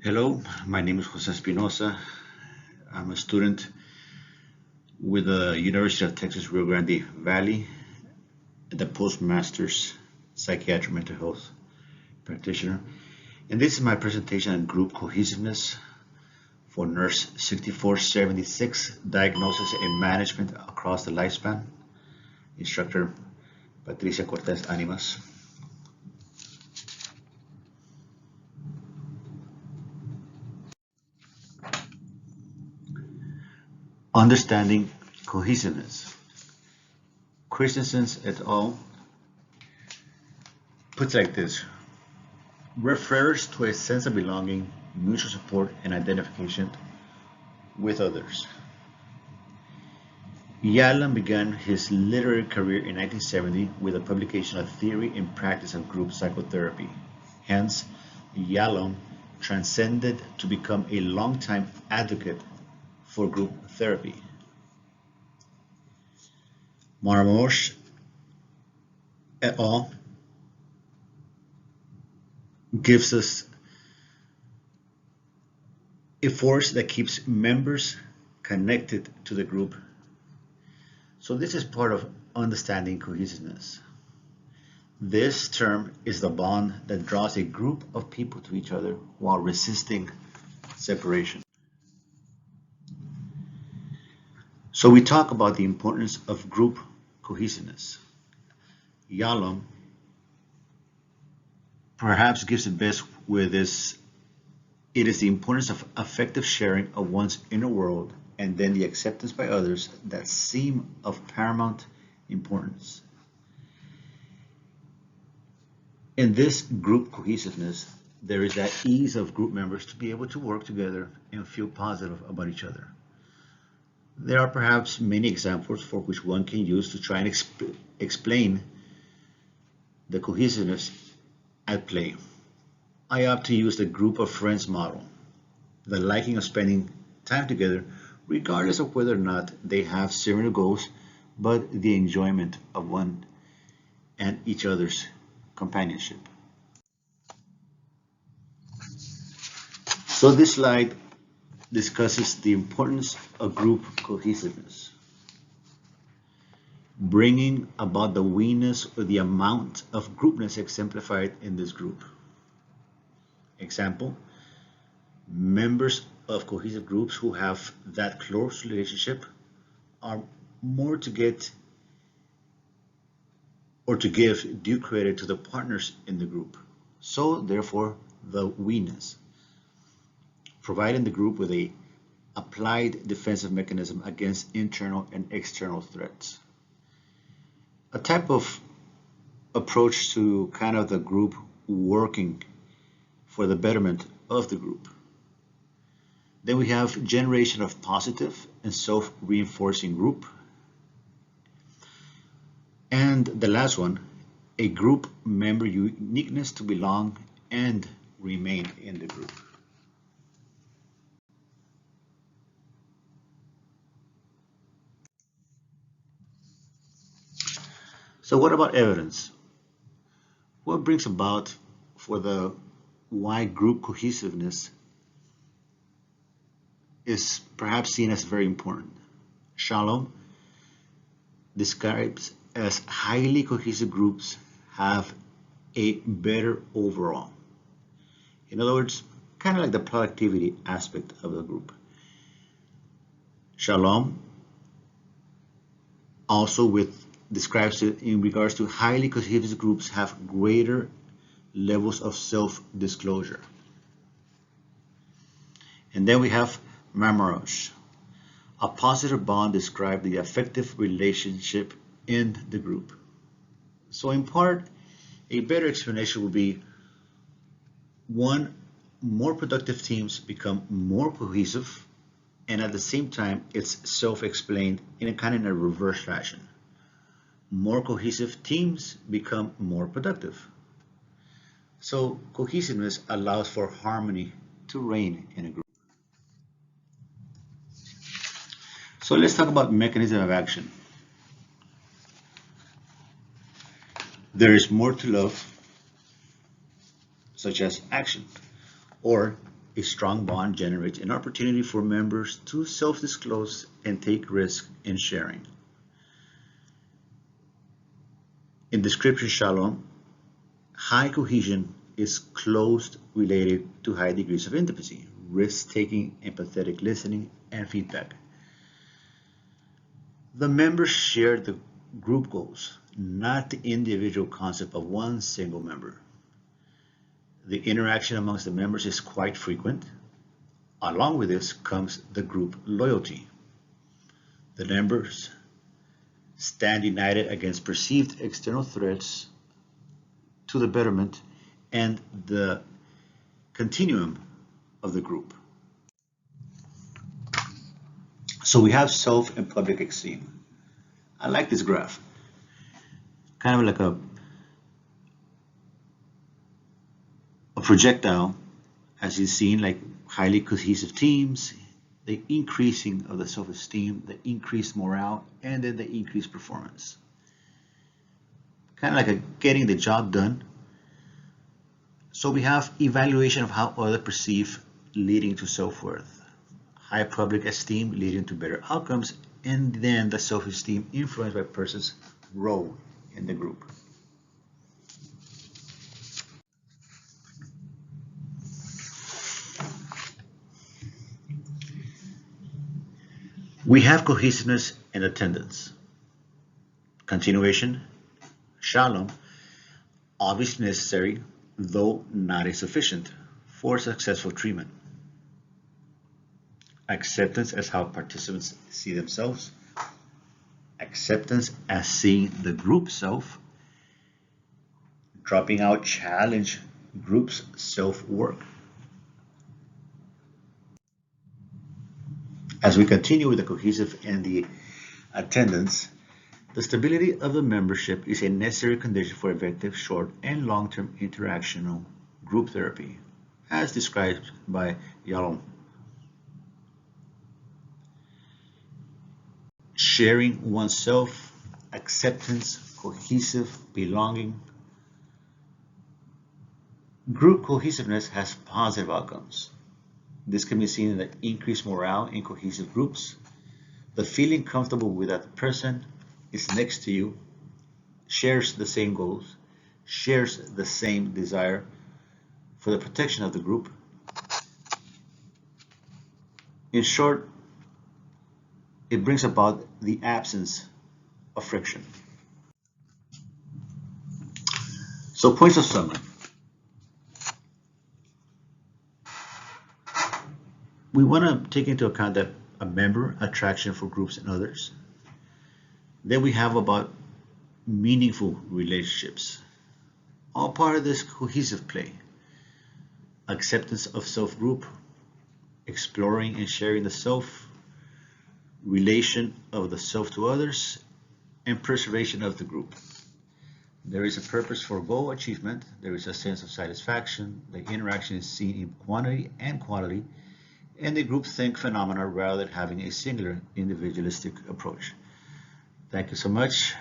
Hello, my name is Jose Espinosa. I'm a student with the University of Texas Rio Grande Valley, the postmaster's psychiatric mental health practitioner. And this is my presentation on group cohesiveness for Nurse 6476, Diagnosis and Management Across the Lifespan, instructor Patricia Cortez Animas. Understanding cohesiveness. Christensen et al. Puts it like this: refers to a sense of belonging, mutual support, and identification with others. Yalom began his literary career in 1970 with the publication of Theory and Practice of Group Psychotherapy. Hence, Yalom transcended to become a longtime advocate for group therapy. Marmorsh et al. Gives us a force that keeps members connected to the group. So this is part of understanding cohesiveness. This term is the bond that draws a group of people to each other while resisting separation. So we talk about the importance of group cohesiveness. Yalom perhaps gives it best with this: it is the importance of effective sharing of one's inner world and then the acceptance by others that seem of paramount importance. In this group cohesiveness, there is that ease of group members to be able to work together and feel positive about each other. There are perhaps many examples for which one can use to try and explain the cohesiveness at play. I opt to use the group of friends model, the liking of spending time together regardless of whether or not they have similar goals, but the enjoyment of one and each other's companionship. So this slide discusses the importance of group cohesiveness, bringing about the we-ness or the amount of groupness exemplified in this group. Example: members of cohesive groups who have that close relationship are more to get or to give due credit to the partners in the group. So therefore, the we-ness, providing the group with a applied defensive mechanism against internal and external threats. A type of approach to kind of the group working for the betterment of the group. Then we have generation of positive and self-reinforcing group. And the last one, a group member uniqueness to belong and remain in the group. So what about evidence? What brings about for the why group cohesiveness is perhaps seen as very important? Shalom describes as highly cohesive groups have a better overall. In other words, kind of like the productivity aspect of the group. Shalom also describes it in regards to highly cohesive groups have greater levels of self-disclosure. And then we have Marmorosh. A positive bond describes the affective relationship in the group. So in part, a better explanation would be: one, more productive teams become more cohesive, and at the same time, it's self-explained in a kind of a reverse fashion. More cohesive teams become more productive. So cohesiveness allows for harmony to reign in a group. So let's talk about mechanism of action. There is more to love, such as action, or A strong bond generates an opportunity for members to self-disclose and take risk in sharing. In description shalom, high cohesion is close related to high degrees of intimacy, risk-taking, empathetic listening, and feedback. The members share the group goals, not the individual concept of one single member. The interaction amongst the members is quite frequent. Along with this comes the group loyalty. The members stand united against perceived external threats to the betterment and the continuum of the group. So we have self and public esteem. I like this graph. Kind of like a projectile, as you've seen, like highly cohesive teams, the increasing of the self-esteem, the increased morale, and then the increased performance. Kind of like getting the job done. So we have evaluation of how others perceive, leading to self-worth. High public esteem leading to better outcomes, and then the self-esteem influenced by a person's role in the group. We have cohesiveness and attendance. Continuation, shalom, obviously necessary, though not insufficient, for successful treatment. Acceptance as how participants see themselves. Acceptance as seeing the group self. Dropping out challenge group's self-work. As we continue with the cohesive and the attendance, the stability of the membership is a necessary condition for effective short and long-term interactional group therapy, as described by Yalom. Sharing oneself, acceptance, cohesive, belonging. Group cohesiveness has positive outcomes. This can be seen in the increased morale in cohesive groups, the feeling comfortable with that the person is next to you, shares the same goals, shares the same desire for the protection of the group. In short, it brings about the absence of friction. So, points of summary. We want to take into account that a member attraction for groups and others. Then we have about meaningful relationships, all part of this cohesive play. Acceptance of self-group, exploring and sharing the self, relation of the self to others, and preservation of the group. There is a purpose for goal achievement. There is a sense of satisfaction. The interaction is seen in quantity and quality, and the group think phenomena rather than having a singular individualistic approach. Thank you so much.